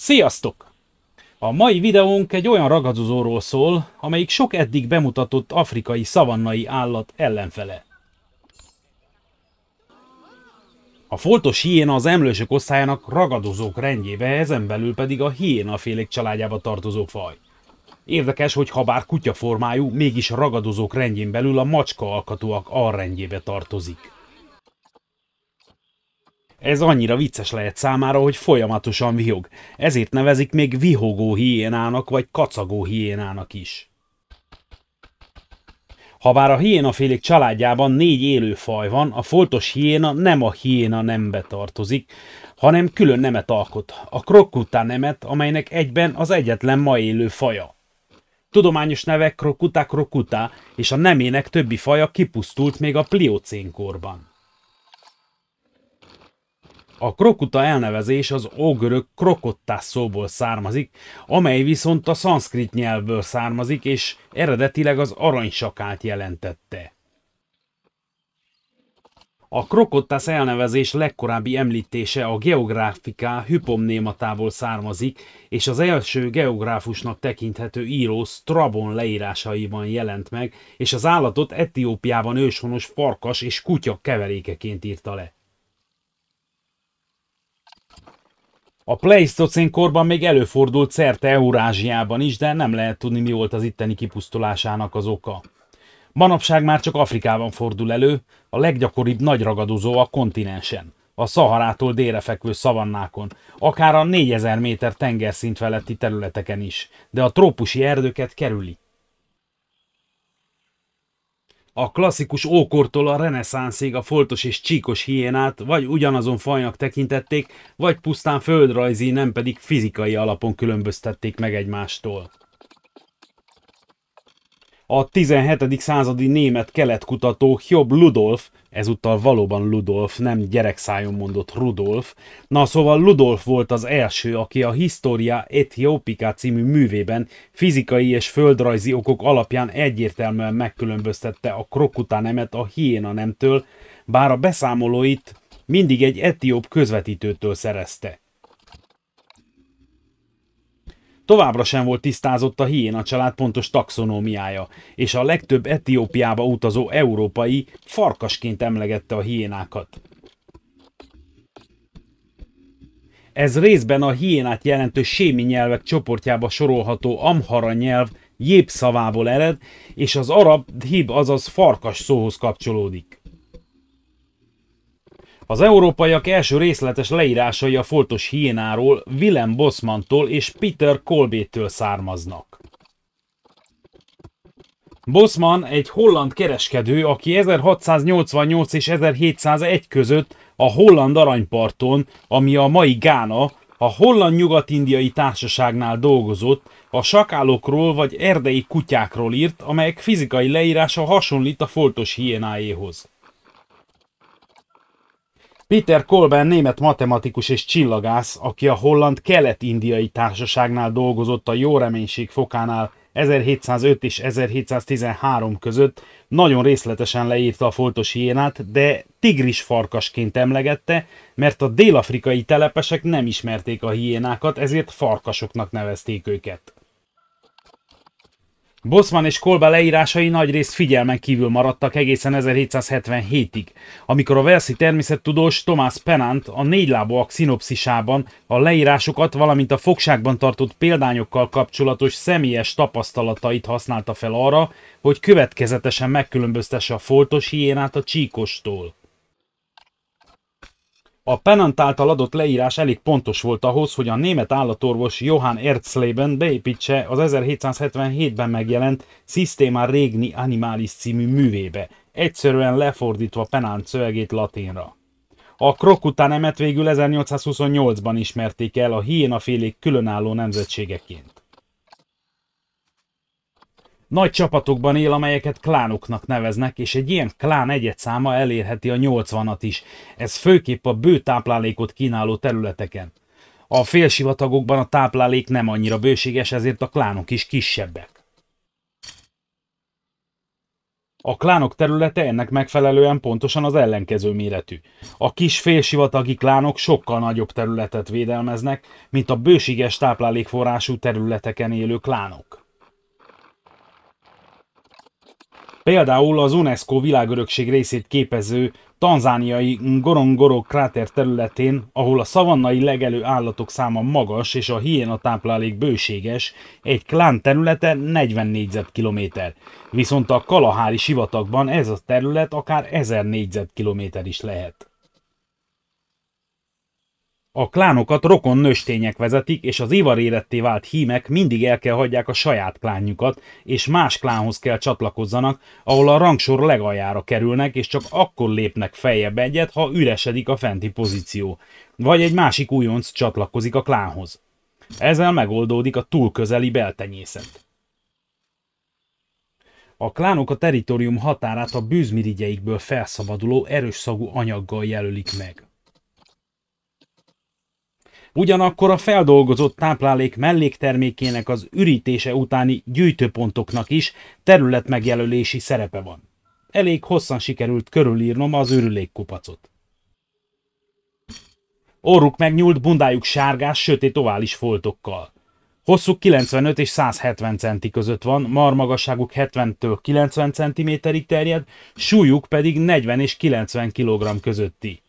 Sziasztok! A mai videónk egy olyan ragadozóról szól, amelyik sok eddig bemutatott afrikai szavannai állat ellenfele. A foltos hiéna az emlősök osztályának ragadozók rendjébe, ezen belül pedig a hiénafélék családjába tartozó faj. Érdekes, hogy habár kutyaformájú, mégis ragadozók rendjén belül a macska alkatúak alrendjébe tartozik. Ez annyira vicces lehet számára, hogy folyamatosan vihog, ezért nevezik még vihogó hiénának vagy kacagó hiénának is. Habár a hiénafélék családjában 4 élő faj van, a foltos hiéna nem a hiéna nembe tartozik, hanem külön nemet alkot, a Crocuta nemet, amelynek egyben az egyetlen ma élő faja. Tudományos neve Crocuta crocuta, és a nemének többi faja kipusztult még a pliocén korban. A Crocuta elnevezés az ógörög krokottász szóból származik, amely viszont a szanszkrit nyelvből származik, és eredetileg az aranysakált jelentette. A krokottász elnevezés legkorábbi említése a Geographica Hypomnématából származik, és az első geográfusnak tekinthető író Strabon leírásaiban jelent meg, és az állatot Etiópiában őshonos farkas és kutya keverékeként írta le. A pleisztocén korban még előfordult szerte Eurázsiában is, de nem lehet tudni, mi volt az itteni kipusztulásának az oka. Manapság már csak Afrikában fordul elő, a leggyakoribb nagy ragadozó a kontinensen, a Szaharától délre fekvő szavannákon, akár a 4000 méter tengerszint feletti területeken is, de a trópusi erdőket kerüli. A klasszikus ókortól a reneszánszig a foltos és csíkos hiénát vagy ugyanazon fajnak tekintették, vagy pusztán földrajzi, nem pedig fizikai alapon különböztették meg egymástól. A 17. századi német keletkutató Job Ludolf, ezúttal valóban Ludolf, nem gyerekszájon mondott Rudolf, na szóval Ludolf volt az első, aki a Historia Ethiopica című művében fizikai és földrajzi okok alapján egyértelműen megkülönböztette a Crocuta nemet a hiéna nemtől, bár a beszámolóit mindig egy etióp közvetítőtől szerezte. Továbbra sem volt tisztázott a hiéna család pontos taxonómiája, és a legtöbb Etiópiába utazó európai farkasként emlegette a hiénákat. Ez részben a hiénát jelentő sémi nyelvek csoportjába sorolható amhara nyelv jép szavából ered, és az arab dhib, azaz farkas szóhoz kapcsolódik. Az európaiak első részletes leírásai a foltos hiénáról Willem Bosmantól és Peter Kolbétől származnak. Bosman egy holland kereskedő, aki 1688 és 1701 között a holland aranyparton, ami a mai Gána, a holland nyugat-indiai társaságnál dolgozott, a sakálokról vagy erdei kutyákról írt, amelyek fizikai leírása hasonlít a foltos hiénáéhoz. Peter Kolben német matematikus és csillagász, aki a holland kelet-indiai társaságnál dolgozott a jó reménység fokánál 1705 és 1713 között, nagyon részletesen leírta a foltos hiénát, de tigris farkasként emlegette, mert a dél-afrikai telepesek nem ismerték a hiénákat, ezért farkasoknak nevezték őket. Bosman és Kolbe leírásai nagyrészt figyelmen kívül maradtak egészen 1777-ig, amikor a walesi természettudós Thomas Pennant a négylábúak szinopszisában a leírásokat, valamint a fogságban tartott példányokkal kapcsolatos személyes tapasztalatait használta fel arra, hogy következetesen megkülönböztesse a foltos hiénát a csíkostól. A Pennant által adott leírás elég pontos volt ahhoz, hogy a német állatorvos Johann Erzleben beépítse az 1777-ben megjelent Systema Regni Animalis című művébe, egyszerűen lefordítva Pennant szövegét latinra. A Crocuta nemet végül 1828-ban ismerték el a hiénafélék különálló nemzetségeként. Nagy csapatokban él, amelyeket klánoknak neveznek, és egy ilyen klán egyedszáma elérheti a 80-at is. Ez főképp a bő táplálékot kínáló területeken. A félsivatagokban a táplálék nem annyira bőséges, ezért a klánok is kisebbek. A klánok területe ennek megfelelően pontosan az ellenkező méretű. A kis félsivatagi klánok sokkal nagyobb területet védelmeznek, mint a bőséges táplálékforrású területeken élő klánok. Például az UNESCO világörökség részét képező tanzániai Ngorongoro kráter területén, ahol a szavannai legelő állatok száma magas és a hiéna táplálék bőséges, egy klán területe 40 négyzetkilométer, viszont a Kalahari sivatagban ez a terület akár 1000 négyzetkilométer is lehet. A klánokat rokon nőstények vezetik, és az ivaréretté vált hímek mindig el kell hagyják a saját klánjukat, és más klánhoz kell csatlakozzanak, ahol a rangsor legaljára kerülnek, és csak akkor lépnek feljebb egyet, ha üresedik a fenti pozíció, vagy egy másik újonc csatlakozik a klánhoz. Ezzel megoldódik a túl közeli beltenyészet. A klánok a territórium határát a bűzmirigyeikből felszabaduló erős szagú anyaggal jelölik meg. Ugyanakkor a feldolgozott táplálék melléktermékének az ürítése utáni gyűjtőpontoknak is területmegjelölési szerepe van. Elég hosszan sikerült körülírnom az ürülékkupacot. Orruk megnyúlt, bundájuk sárgás, sötét ovális foltokkal. Hosszuk 95 és 170 centi között van, marmagasságuk 70-től 90 cm-ig terjed, súlyuk pedig 40 és 90 kg közötti.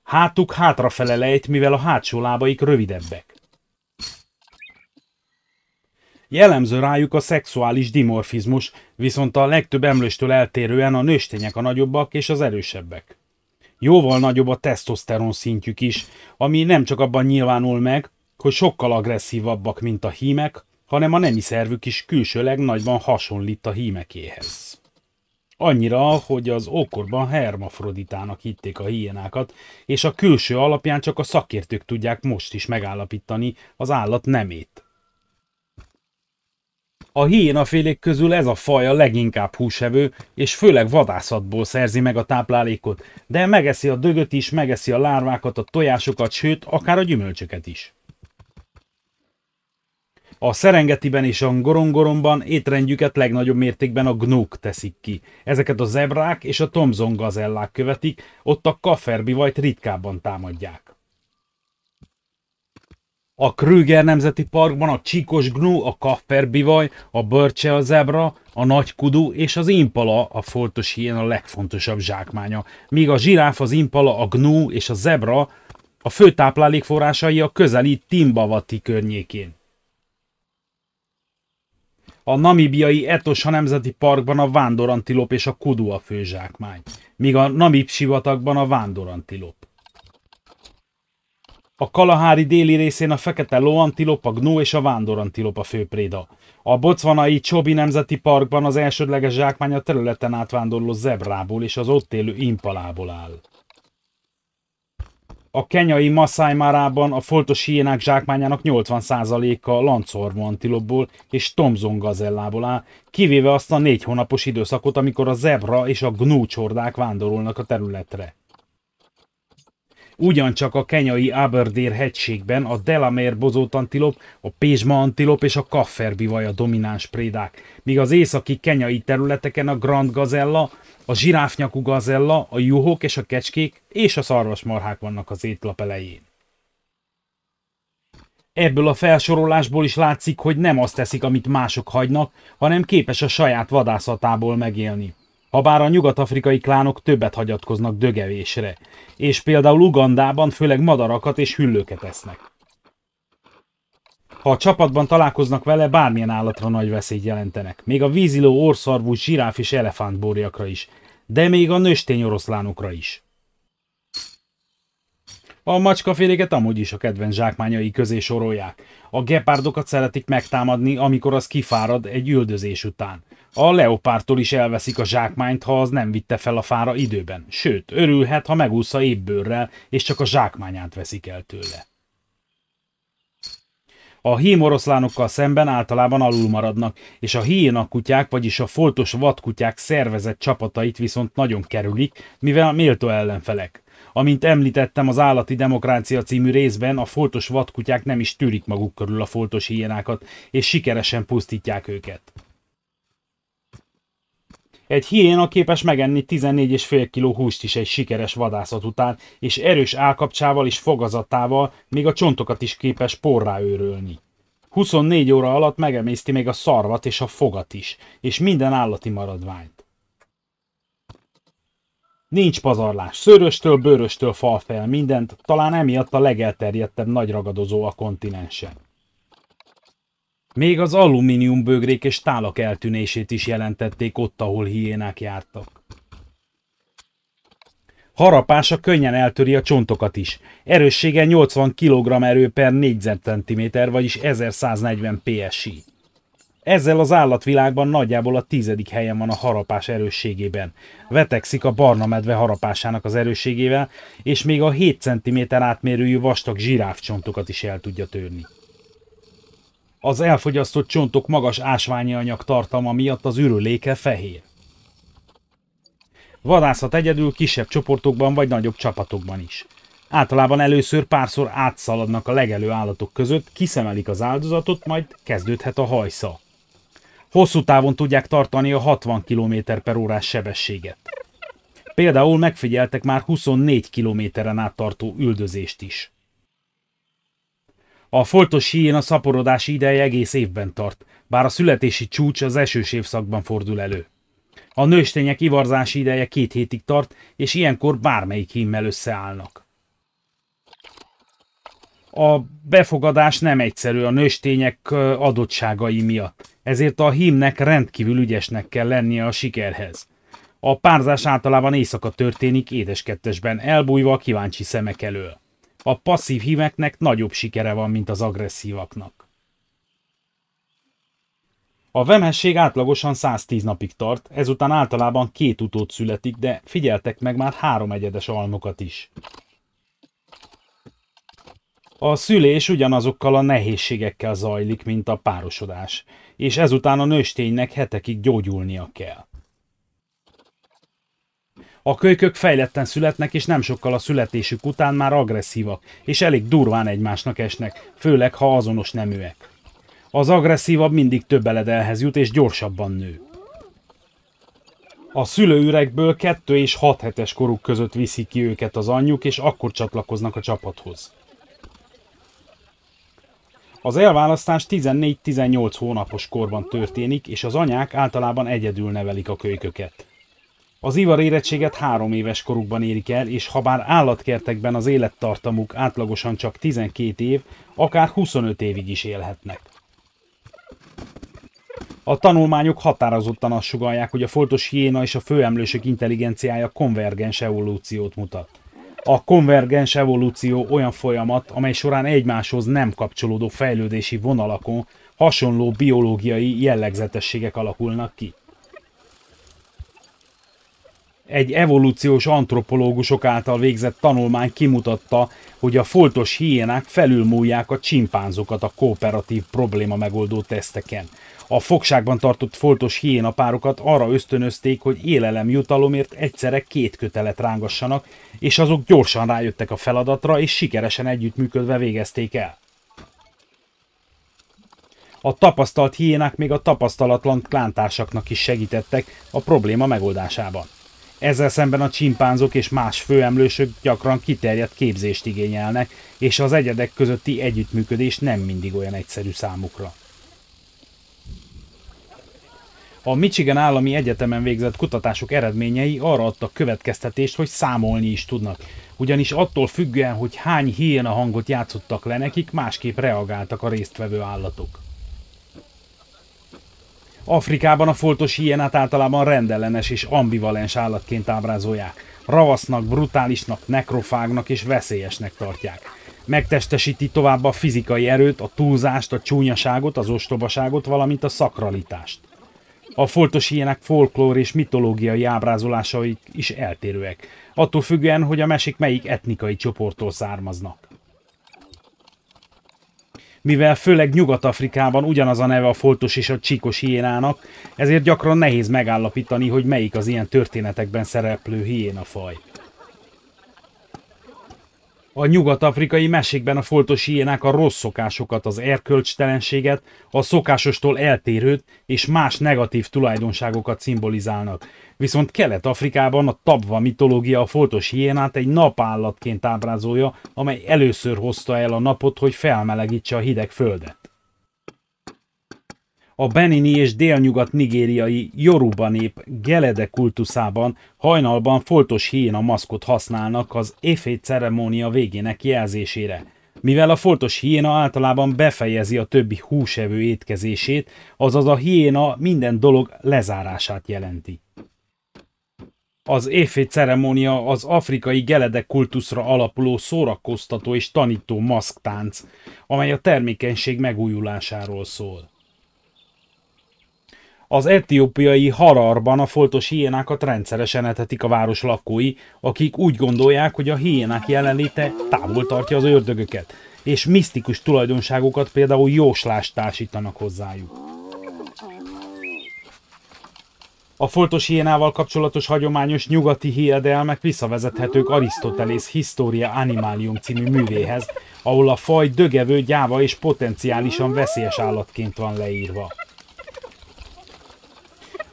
Hátuk hátrafele lejt, mivel a hátsó lábaik rövidebbek. Jellemző rájuk a szexuális dimorfizmus, viszont a legtöbb emlőstől eltérően a nőstények a nagyobbak és az erősebbek. Jóval nagyobb a tesztoszteron szintjük is, ami nem csak abban nyilvánul meg, hogy sokkal agresszívabbak, mint a hímek, hanem a nemi szervük is külsőleg nagyban hasonlít a hímekéhez. Annyira, hogy az ókorban hermafroditának hitték a hiénákat, és a külső alapján csak a szakértők tudják most is megállapítani az állat nemét. A hiénafélék közül ez a faj a leginkább húsevő, és főleg vadászatból szerzi meg a táplálékot, de megeszi a dögöt is, megeszi a lárvákat, a tojásokat, sőt, akár a gyümölcsöket is. A Szerengetiben és a Ngorongoromban étrendjüket legnagyobb mértékben a gnók teszik ki. Ezeket a zebrák és a Thomson gazellák követik, ott a kafferbivajt ritkábban támadják. A Krüger Nemzeti Parkban a csíkos gnú, a kafferbivaj, a börcse a zebra, a nagy kudu és az impala, a foltos hiéna a legfontosabb zsákmánya, míg a zsiráf, az impala, a gnú és a zebra a fő táplálékforrásai a közeli Timbavati környékén. A namibiai Etosha Nemzeti Parkban a vándorantilop és a kudu a fő zsákmány, míg a Namib sivatagban a vándorantilop. A Kalahari déli részén a fekete lóantilop, a gnó és a vándorantilop a fő préda. A botswanai Chobe Nemzeti Parkban az elsődleges zsákmány a területen átvándorló zebrából és az ott élő impalából áll. A kenyai Masai Marában a foltos hiénák zsákmányának 80%-a lancszormú antilopból és Thomson gazellából áll, kivéve azt a 4 hónapos időszakot, amikor a zebra és a gnú csordák vándorolnak a területre. Ugyancsak a kenyai Aberdare hegységben a Delamere bozótantilop, a pézsma antilop és a kafferbivaj a domináns prédák, míg az északi kenyai területeken a Grand gazella, a zsiráfnyakú gazella, a juhok és a kecskék és a szarvasmarhák vannak az étlap elején. Ebből a felsorolásból is látszik, hogy nem azt teszik, amit mások hagynak, hanem képes a saját vadászatából megélni. Habár a nyugat-afrikai klánok többet hagyatkoznak dögevésre, és például Ugandában főleg madarakat és hüllőket esznek. Ha a csapatban találkoznak vele, bármilyen állatra nagy veszélyt jelentenek, még a víziló, orrszarvú, zsiráf és elefántborjakra is, de még a nőstény oroszlánokra is. A macskaféléket amúgy is a kedvenc zsákmányai közé sorolják. A gepárdokat szeretik megtámadni, amikor az kifárad egy üldözés után. A leopártól is elveszik a zsákmányt, ha az nem vitte fel a fára időben. Sőt, örülhet, ha megúszza ébbőrrel, és csak a zsákmányát veszik el tőle. A hímoroszlánokkal szemben általában alul maradnak, és a hiénakutyák, vagyis a foltos vadkutyák szervezett csapatait viszont nagyon kerülik, mivel méltó ellenfelek. Amint említettem az Állati Demokrácia című részben, a foltos vadkutyák nem is tűrik maguk körül a foltos hiénákat, és sikeresen pusztítják őket. Egy hiéna képes megenni 14,5 kg húst is egy sikeres vadászat után, és erős állkapcsával és fogazatával még a csontokat is képes porrá őrölni. 24 óra alatt megemészti még a szarvat és a fogat is, és minden állati maradványt. Nincs pazarlás, szőröstől, bőröstől fal fel mindent, talán emiatt a legelterjedtebb nagyragadozó a kontinensen. Még az alumíniumbögrék és tálak eltűnését is jelentették ott, ahol hiénák jártak. Harapása könnyen eltöri a csontokat is. Erőssége 80 kg erő per négyzetcentiméter, vagyis 1140 PSI. Ezzel az állatvilágban nagyjából a 10. helyen van a harapás erősségében. Vetekszik a barna medve harapásának az erősségével, és még a 7 cm átmérőjű vastag zsiráfcsontokat is el tudja törni. Az elfogyasztott csontok magas ásványi anyag tartalma miatt az ürüléke fehér. Vadászat egyedül, kisebb csoportokban vagy nagyobb csapatokban is. Általában először párszor átszaladnak a legelő állatok között, kiszemelik az áldozatot, majd kezdődhet a hajsza. Hosszú távon tudják tartani a 60 km/h sebességet. Például megfigyeltek már 24 km-en át tartó üldözést is. A foltos hiéna szaporodási ideje egész évben tart, bár a születési csúcs az esős évszakban fordul elő. A nőstények ivarzási ideje 2 hétig tart, és ilyenkor bármelyik hímmel összeállnak. A befogadás nem egyszerű a nőstények adottságai miatt, ezért a hímnek rendkívül ügyesnek kell lennie a sikerhez. A párzás általában éjszaka történik édeskettesben, elbújva a kíváncsi szemek elől. A passzív hímeknek nagyobb sikere van, mint az agresszívaknak. A vemhesség átlagosan 110 napig tart, ezután általában 2 utód születik, de figyeltek meg már 3 egyedes almokat is. A szülés ugyanazokkal a nehézségekkel zajlik, mint a párosodás, és ezután a nősténynek hetekig gyógyulnia kell. A kölykök fejletten születnek, és nem sokkal a születésük után már agresszívak, és elég durván egymásnak esnek, főleg ha azonos neműek. Az agresszívabb mindig több eledelhez jut, és gyorsabban nő. A szülőüregből 2 és 6 hetes koruk között viszi ki őket az anyjuk, és akkor csatlakoznak a csapathoz. Az elválasztás 14-18 hónapos korban történik, és az anyák általában egyedül nevelik a kölyköket. Az ivarérettséget 3 éves korukban érik el, és ha bár állatkertekben az élettartamuk átlagosan csak 12 év, akár 25 évig is élhetnek. A tanulmányok határozottan azt sugallják, hogy a foltos hiéna és a főemlősök intelligenciája konvergens evolúciót mutat. A konvergens evolúció olyan folyamat, amely során egymáshoz nem kapcsolódó fejlődési vonalakon hasonló biológiai jellegzetességek alakulnak ki. Egy evolúciós antropológusok által végzett tanulmány kimutatta, hogy a foltos hiénák felülmúlják a csimpánzokat a kooperatív probléma megoldó teszteken. A fogságban tartott foltos hiéna párokat arra ösztönözték, hogy élelemjutalomért egyszerre 2 kötelet rángassanak, és azok gyorsan rájöttek a feladatra, és sikeresen együttműködve végezték el. A tapasztalt hiénák még a tapasztalatlan klántársaknak is segítettek a probléma megoldásában. Ezzel szemben a csimpánzok és más főemlősök gyakran kiterjedt képzést igényelnek, és az egyedek közötti együttműködés nem mindig olyan egyszerű számukra. A Michigan Állami Egyetemen végzett kutatások eredményei arra adtak következtetést, hogy számolni is tudnak, ugyanis attól függően, hogy hány hiéna hangot játszottak le nekik, másképp reagáltak a résztvevő állatok. Afrikában a foltos hiénát általában rendellenes és ambivalens állatként ábrázolják. Ravasznak, brutálisnak, nekrofágnak és veszélyesnek tartják. Megtestesíti tovább a fizikai erőt, a túlzást, a csúnyaságot, az ostobaságot, valamint a szakralitást. A foltos hiénák folklór és mitológiai ábrázolásai is eltérőek, attól függően, hogy a mesék melyik etnikai csoporttól származnak. Mivel főleg Nyugat-Afrikában ugyanaz a neve a foltos és a csíkos hiénának, ezért gyakran nehéz megállapítani, hogy melyik az ilyen történetekben szereplő hiénafaj. A nyugat-afrikai mesékben a foltos hiénák a rossz szokásokat, az erkölcstelenséget, a szokásostól eltérőt és más negatív tulajdonságokat szimbolizálnak. Viszont Kelet-Afrikában a tabva mitológia a foltos hiénát egy napállatként ábrázolja, amely először hozta el a napot, hogy felmelegítse a hideg földet. A benini és délnyugat-nigériai Yoruba nép Gelede kultuszában hajnalban foltos hiéna maszkot használnak az Efe ceremónia végének jelzésére. Mivel a foltos hiéna általában befejezi a többi húsevő étkezését, azaz a hiéna minden dolog lezárását jelenti. Az Efe ceremónia az afrikai Gelede kultuszra alapuló szórakoztató és tanító maszktánc, amely a termékenység megújulásáról szól. Az etiópiai Hararban a foltos hiénákat rendszeresen etetik a város lakói, akik úgy gondolják, hogy a hiénák jelenléte távol tartja az ördögöket, és misztikus tulajdonságokat, például jóslást társítanak hozzájuk. A foltos hiénával kapcsolatos hagyományos nyugati hiedelmek visszavezethetők Arisztotelész Historia Animalium című művéhez, ahol a faj dögevő, gyáva és potenciálisan veszélyes állatként van leírva.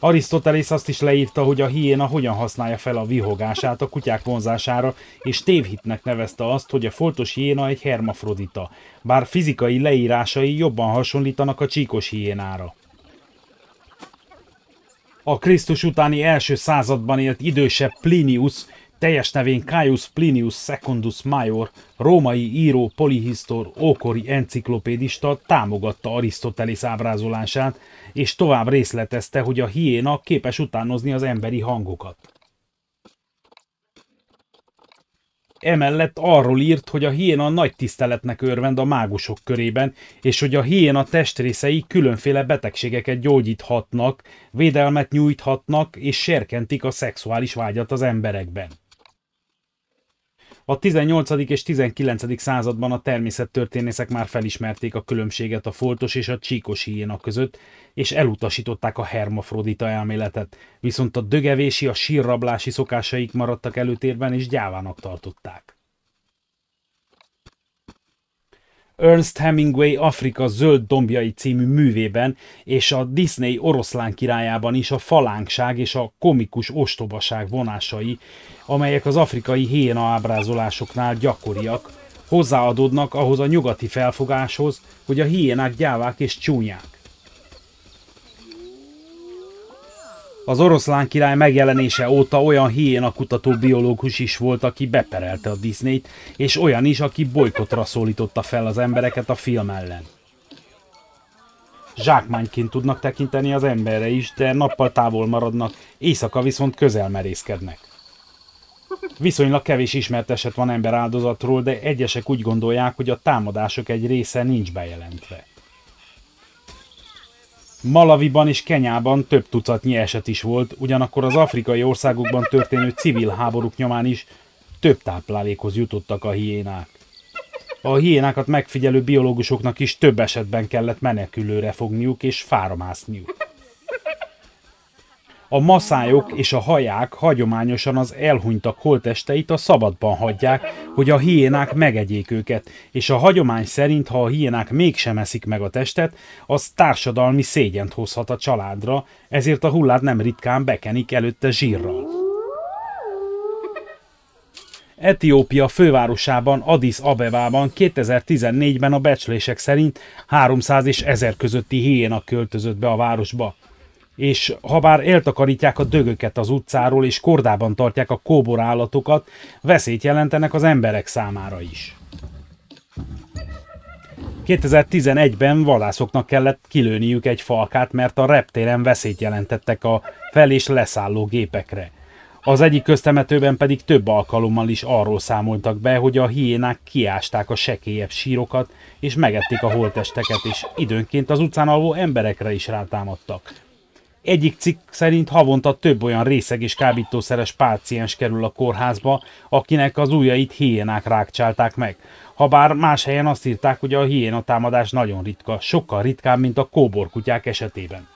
Arisztotelész azt is leírta, hogy a hiéna hogyan használja fel a vihogását a kutyák vonzására, és tévhitnek nevezte azt, hogy a foltos hiéna egy hermafrodita, bár fizikai leírásai jobban hasonlítanak a csíkos hiénára. A Krisztus utáni első században élt idősebb Plinius, teljes nevén Caius Plinius Secundus Major, római író, polihisztor, ókori enciklopédista támogatta Arisztotelész ábrázolását, és tovább részletezte, hogy a hiéna képes utánozni az emberi hangokat. Emellett arról írt, hogy a hiéna nagy tiszteletnek örvend a mágusok körében, és hogy a hiéna testrészei különféle betegségeket gyógyíthatnak, védelmet nyújthatnak és serkentik a szexuális vágyat az emberekben. A 18. és 19. században a természettörténészek már felismerték a különbséget a foltos és a csíkos hiéna között, és elutasították a hermafrodita elméletet, viszont a dögevési, a sírrablási szokásaik maradtak előtérben és gyávának tartották. Ernest Hemingway Afrika zöld dombjai című művében és a Disney Oroszlán királyában is a falánkság és a komikus ostobaság vonásai, amelyek az afrikai hiéna ábrázolásoknál gyakoriak, hozzáadódnak ahhoz a nyugati felfogáshoz, hogy a hiénák gyávák és csúnyák. Az Oroszlán király megjelenése óta olyan hiéna kutató biológus is volt, aki beperelte a Disneyt, és olyan is, aki bojkottra szólította fel az embereket a film ellen. Zsákmányként tudnak tekinteni az emberre is, de nappal távol maradnak, éjszaka viszont közel merészkednek. Viszonylag kevés ismert eset van emberáldozatról, de egyesek úgy gondolják, hogy a támadások egy része nincs bejelentve. Malawiban és Kenyában több tucatnyi eset is volt, ugyanakkor az afrikai országokban történő civil háborúk nyomán is több táplálékhoz jutottak a hiénák. A hiénákat megfigyelő biológusoknak is több esetben kellett menekülőre fogniuk és fára mászniuk. A maszájok és a haják hagyományosan az elhunytak holttesteit a szabadban hagyják, hogy a hiénák megegyék őket, és a hagyomány szerint, ha a hiénák mégsem eszik meg a testet, az társadalmi szégyent hozhat a családra, ezért a hullát nem ritkán bekenik előtte zsírral. Etiópia fővárosában, Addis Abebában 2014-ben a becslések szerint 300 és 1000 közötti hiéna költözött be a városba. És ha bár eltakarítják a dögöket az utcáról és kordában tartják a kóborállatokat, veszélyt jelentenek az emberek számára is. 2011-ben vadászoknak kellett kilőniük egy falkát, mert a reptéren veszélyt jelentettek a fel- és leszálló gépekre. Az egyik köztemetőben pedig több alkalommal is arról számoltak be, hogy a hiénák kiásták a sekélyebb sírokat, és megették a holttesteket, és időnként az utcán alvó emberekre is rátámadtak. Egyik cikk szerint havonta több olyan részeg és kábítószeres páciens kerül a kórházba, akinek az ujjait hiénák rágcsálták meg. Habár más helyen azt írták, hogy a hiénatámadás nagyon ritka, sokkal ritkább, mint a kóborkutyák esetében.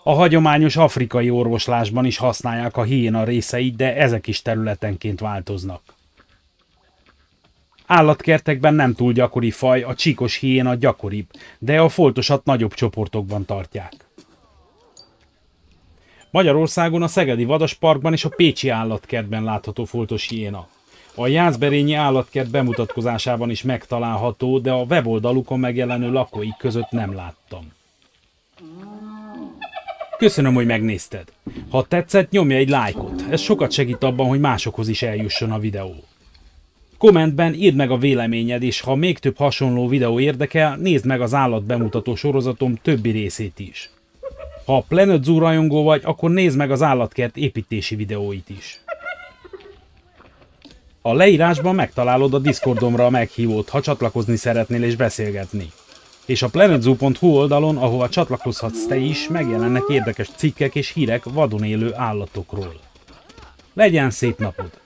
A hagyományos afrikai orvoslásban is használják a hiéna részeit, de ezek is területenként változnak. Állatkertekben nem túl gyakori faj, a csíkos hiéna gyakoribb, de a foltosat nagyobb csoportokban tartják. Magyarországon a Szegedi Vadasparkban és a Pécsi Állatkertben látható foltos hiéna. A Jászberényi Állatkert bemutatkozásában is megtalálható, de a weboldalukon megjelenő lakóik között nem láttam. Köszönöm, hogy megnézted. Ha tetszett, nyomj egy lájkot, ez sokat segít abban, hogy másokhoz is eljusson a videó. Kommentben írd meg a véleményed, és ha még több hasonló videó érdekel, nézd meg az állatbemutató sorozatom többi részét is. Ha Planet Zoo rajongó vagy, akkor nézd meg az állatkert építési videóit is. A leírásban megtalálod a Discordomra a meghívót, ha csatlakozni szeretnél és beszélgetni. És a planetzoo.hu oldalon, ahova csatlakozhatsz te is, megjelennek érdekes cikkek és hírek vadon élő állatokról. Legyen szép napod!